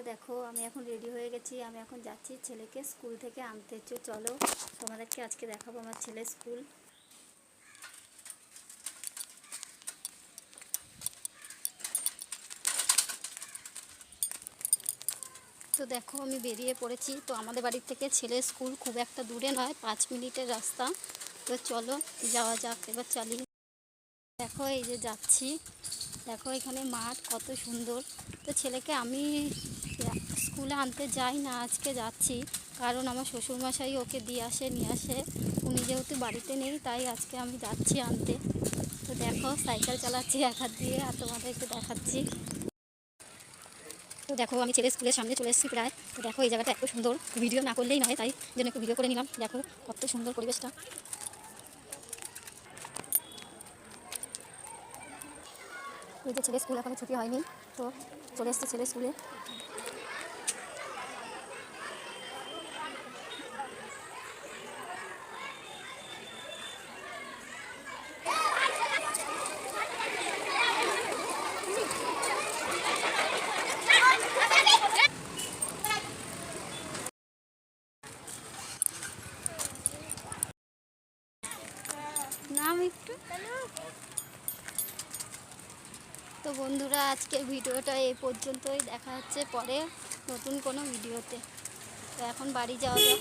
দেখো আমি এখন রেডি হয়ে গেছি। আমি এখন যাচ্ছি ছেলেকে স্কুল থেকে আনতে। চলো তোমাদেরকে আজকে দেখাবো আমার ছেলের স্কুল। তো দেখো আমি বেরিয়ে পড়েছি। তো আমাদের বাড়ির থেকে ছেলের স্কুল খুব একটা দূরে নয়, 5 মিনিটের রাস্তা। তো চলো যাওয়া যাক, এবার চালিয়ে। দেখো এই যে যাচ্ছি, দেখো এখানে মাঠ কত সুন্দর। তো ছেলেকে আমি স্কুলে আনতে যাই না, আজকে যাচ্ছি কারণ আমার শ্বশুরমশাই ওকে নিয়ে আসে। উনি যেহেতু বাড়িতে নেই তাই আজকে আমি যাচ্ছি আনতে। তো দেখো সাইকেল চালাচ্ছি এক হাত দিয়ে, আর তোমাদেরকে দেখাচ্ছি। তো দেখো আমি ছেলে স্কুলের সামনে চলে এসেছি প্রায়। তো দেখো এই জায়গাটা এত সুন্দর, ভিডিও না করলেই নয়, তাই জন্য একটু ভিডিও করে নিলাম। দেখো কত সুন্দর পরিবেশটা। এই যে ছেলে স্কুল এখনো ছুটি হয়নি, তো চলে এসছে ছেলে স্কুলে। নাম একটু। তো বন্ধুরা আজকের ভিডিওটা এই পর্যন্তই, দেখা হচ্ছে পরে নতুন কোনো ভিডিওতে। তো এখন বাড়ি যাওয়া যাক।